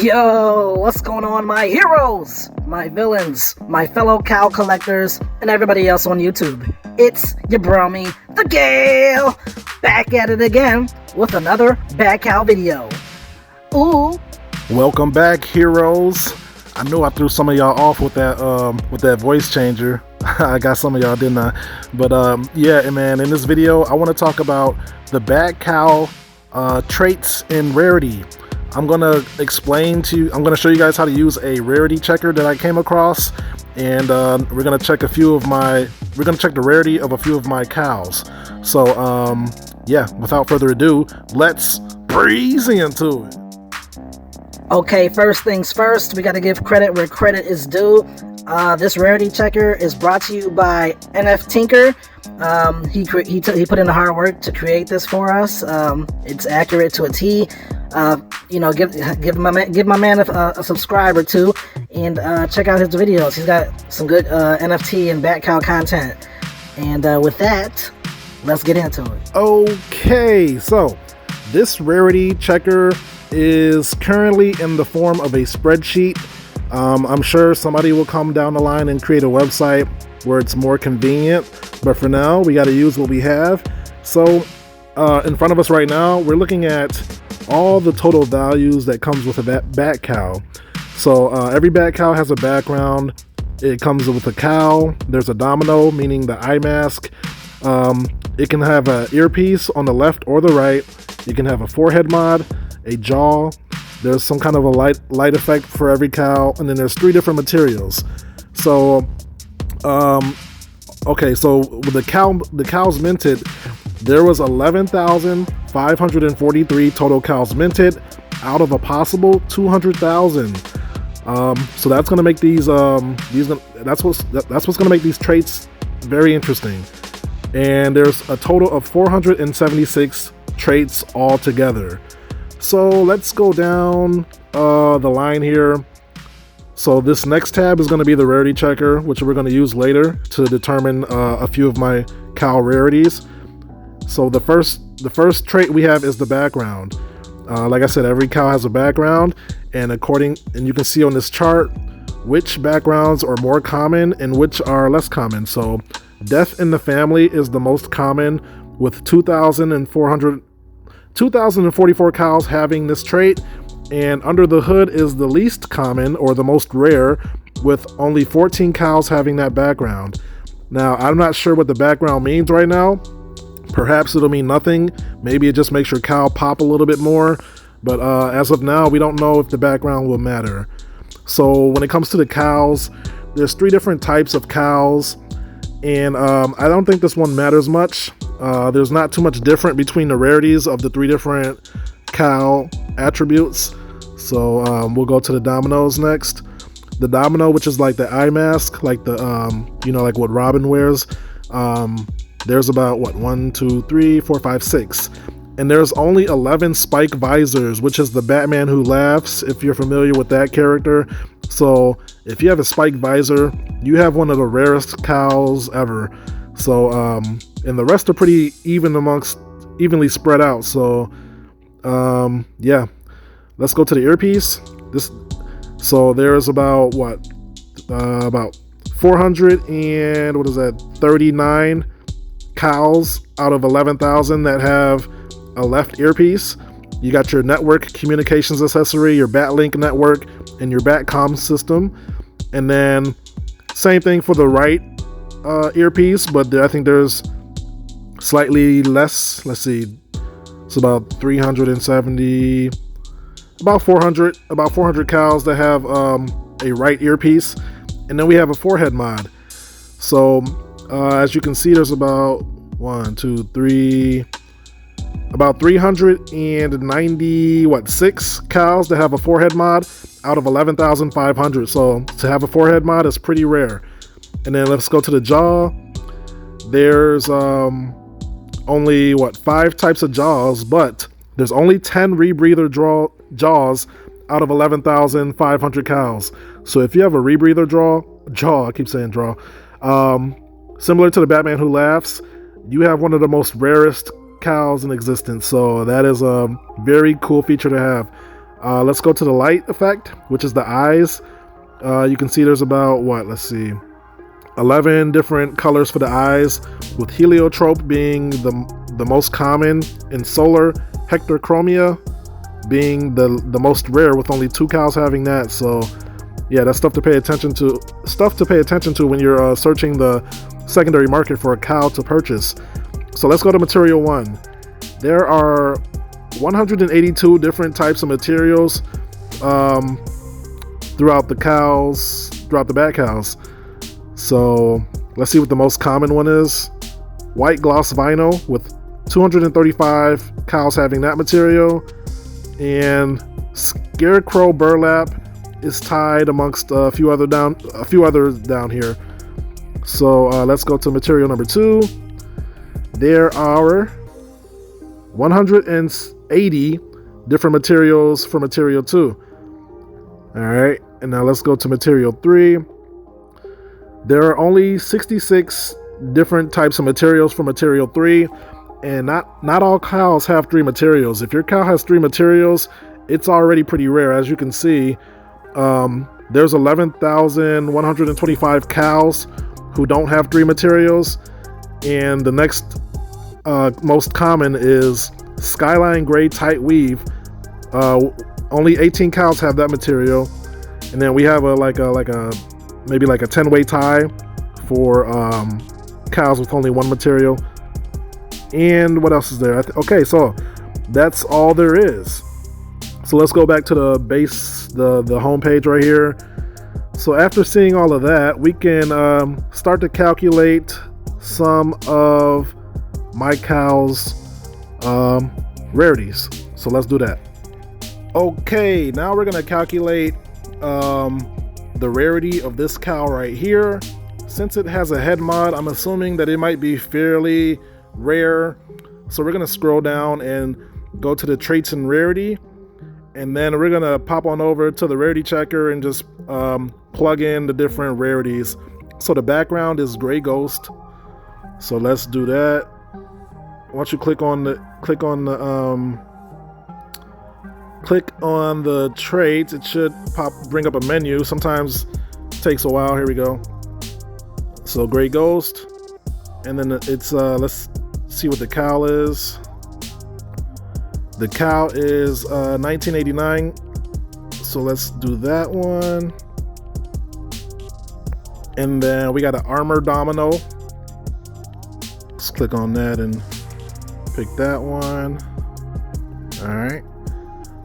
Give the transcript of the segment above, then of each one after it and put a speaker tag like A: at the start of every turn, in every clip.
A: Yo, what's going on, my heroes, my villains, my fellow cow collectors, and everybody else on YouTube? It's your bromie, the Gale, back at it again with another Batcowl video. Ooh.
B: Welcome back, heroes. I knew I threw some of y'all off with that voice changer. I got some of y'all, didn't I? But yeah, man, in this video, I want to talk about the Batcowl traits in Rarity. I'm gonna show you guys how to use a Rarity Checker that I came across, and we're gonna check the rarity of a few of my cows. So yeah, without further ado, let's breeze into it.
A: Okay, first things first, we gotta give credit where credit is due. This Rarity Checker is brought to you by NF Tinker. He put in the hard work to create this for us. It's accurate to a T. Give my man a subscribe or two, and check out his videos. He's got some good NFT and Batcowl content. And with that, let's get into it.
B: Okay, so this Rarity Checker is currently in the form of a spreadsheet. I'm sure somebody will come down the line and create a website where it's more convenient, but for now we got to use what we have. So in front of us right now, we're looking at all the total values that comes with a Batcowl. So every Batcowl has a background. It comes with a cowl. There's a domino, meaning the eye mask. It can have an earpiece on the left or the right. You can have a forehead mod, a jaw. There's some kind of a light effect for every cow, and then there's 3 different materials. So okay, so with the cows minted, there was 11,543 total cows minted out of a possible 200,000. So that's gonna make that's what's gonna make these traits very interesting. And there's a total of 476 traits altogether. So let's go down the line here. So this next tab is going to be the Rarity Checker, which we're going to use later to determine a few of my cow rarities. So the first trait we have is the background. Like I said, every cow has a background, and you can see on this chart which backgrounds are more common and which are less common. So death in the family is the most common, with 2,044 cows having this trait, and under the hood is the least common or the most rare, with only 14 cows having that background. Now, I'm not sure what the background means right now. Perhaps it'll mean nothing. Maybe it just makes your cow pop a little bit more, but as of now, we don't know if the background will matter. So when it comes to the cows, there's 3 different types of cows, and I don't think this one matters much. There's not too much different between the rarities of the 3 different cow attributes. So we'll go to the dominoes next. The domino, which is like the eye mask, like the like what Robin wears. There's about 1, 2, 3, 4, 5, 6, and there's only 11 spike visors, which is the Batman Who Laughs, if you're familiar with that character. So if you have a spike visor, you have one of the rarest cows ever. So and the rest are pretty evenly spread out. So yeah, let's go to the earpiece. So there's about 439 cows out of 11,000 that have a left earpiece. You got your network communications accessory, your Batlink network, and your Batcom system. And then same thing for the right earpiece, but I think there's slightly less. Let's see, it's about 370, about 400 cows that have a right earpiece, and then we have a forehead mod. So as you can see, there's about 396 cows that have a forehead mod out of 11,500. So to have a forehead mod is pretty rare. And then let's go to the jaw. There's only 5 types of jaws, but there's only 10 rebreather jaws out of 11,500 cows. So if you have a rebreather jaw, I keep saying draw, similar to the Batman Who Laughs, you have one of the most rarest cows in existence. So that is a very cool feature to have. Let's go to the light effect, which is the eyes. You can see there's about, 11 different colors for the eyes, with heliotrope being the most common, and solar hectochromia being the most rare, with only 2 cows having that. So yeah, that's stuff to pay attention to when you're searching the secondary market for a cow to purchase. So let's go to material 1. There are 182 different types of materials throughout the bat cows. So let's see what the most common one is. White gloss vinyl, with 235 cows having that material, and scarecrow burlap is tied amongst a few others down here. So let's go to material number 2. There are 180 different materials for material 2. All right, and now let's go to material 3. There are only 66 different types of materials for material 3, and not all cows have 3 materials. If your cow has 3 materials, it's already pretty rare. As you can see, there's 11,125 cows who don't have 3 materials, and the next most common is skyline gray tight weave. Only 18 cows have that material, and then we have maybe like a 10-way tie for cows with only 1 material. And what else is there? Okay, so that's all there is. So let's go back to the base, the home page right here. So after seeing all of that, we can start to calculate some of my cow's rarities. So let's do that. Okay, now we're gonna calculate the rarity of this cow right here. Since it has a head mod, I'm assuming that it might be fairly rare. So we're gonna scroll down and go to the traits and rarity, and then we're gonna pop on over to the Rarity Checker and just plug in the different rarities. So the background is gray ghost. So let's do that. Once you click on the traits, it should bring up a menu. Sometimes it takes a while. Here we go. So gray ghost, and then it's let's see what the cowl is. The cow is 1989. So let's do that one. And then we got an armor domino. Let's click on that and pick that one. All right.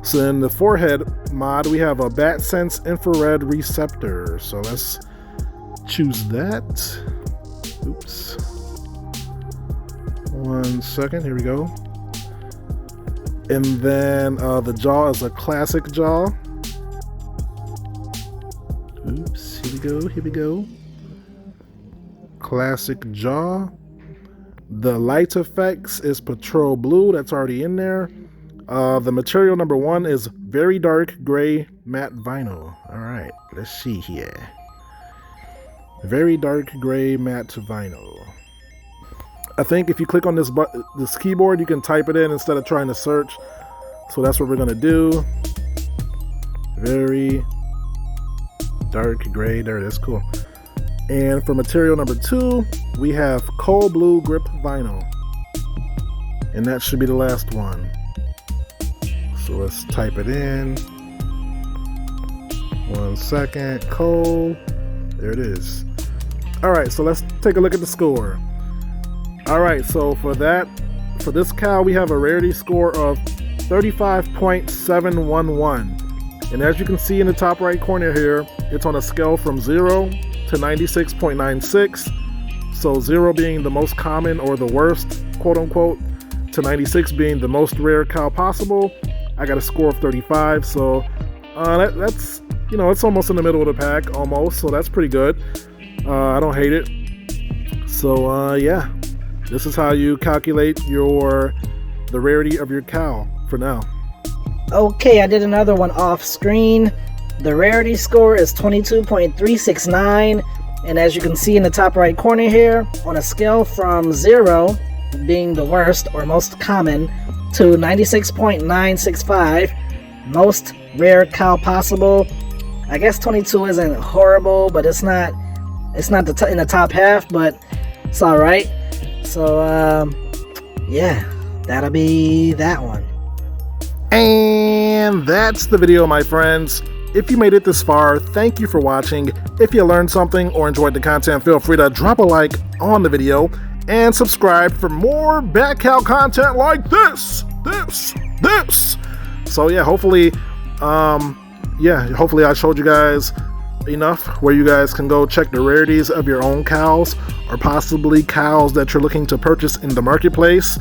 B: So in the forehead mod, we have a bat sense infrared receptor. So let's choose that. Oops. 1 second. Here we go. And then the jaw is a classic jaw. Oops. Here we go. Classic jaw. The light effects is patrol blue. That's already in there. The material number 1 is very dark gray matte vinyl. All right, let's see here. Very dark gray matte vinyl. I think if you click on this keyboard, you can type it in instead of trying to search. So that's what we're gonna do. Very dark gray. There it is. Cool. And for material number 2, we have coal blue grip vinyl, and that should be the last one. So let's type it in. 1 second. Coal. There it is. All right, so let's take a look at the score. All right, so for this cow, we have a rarity score of 35.711. And as you can see in the top right corner here, it's on a scale from 0 to 96.96. So 0 being the most common or the worst, quote unquote, to 96 being the most rare cow possible. I got a score of 35, so that's, it's almost in the middle of the pack, almost, so that's pretty good. I don't hate it. So yeah, this is how you calculate the rarity of your cow for now.
A: Okay, I did another one off screen. The rarity score is 22.369, and as you can see in the top right corner here, on a scale from 0 being the worst or most common to 96.965, most rare cow possible. I guess 22 isn't horrible, but it's not in the top half, but it's all right. So yeah, that'll be that one.
B: And that's the video, my friends. If you made it this far, thank you for watching. If you learned something or enjoyed the content, feel free to drop a like on the video and subscribe for more Batcowl content like this. So yeah, hopefully I showed you guys enough where you guys can go check the rarities of your own cows, or possibly cows that you're looking to purchase in the marketplace.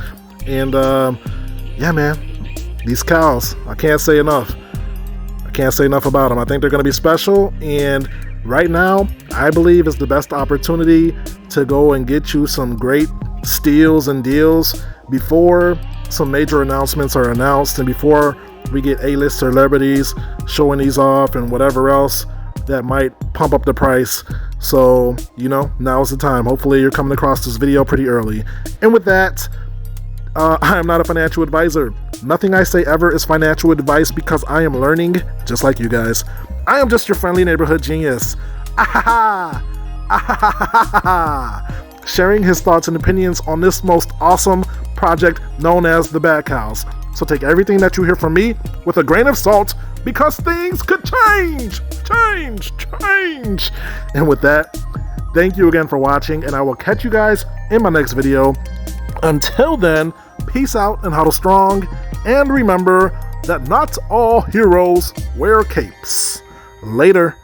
B: And yeah, man, these cows, I can't say enough about them. I think they're going to be special, and right now I believe it's the best opportunity to go and get you some great steals and deals before some major announcements are announced, and before we get A-list celebrities showing these off and whatever else that might pump up the price. So, now's the time. Hopefully you're coming across this video pretty early. And with that, I am not a financial advisor. Nothing I say ever is financial advice, because I am learning just like you guys. I am just your friendly neighborhood genius. Sharing his thoughts and opinions on this most awesome project known as the Batcowls. So take everything that you hear from me with a grain of salt, because things could change. And with that, thank you again for watching, and I will catch you guys in my next video. Until then, peace out and huddle strong, and remember that not all heroes wear capes. Later.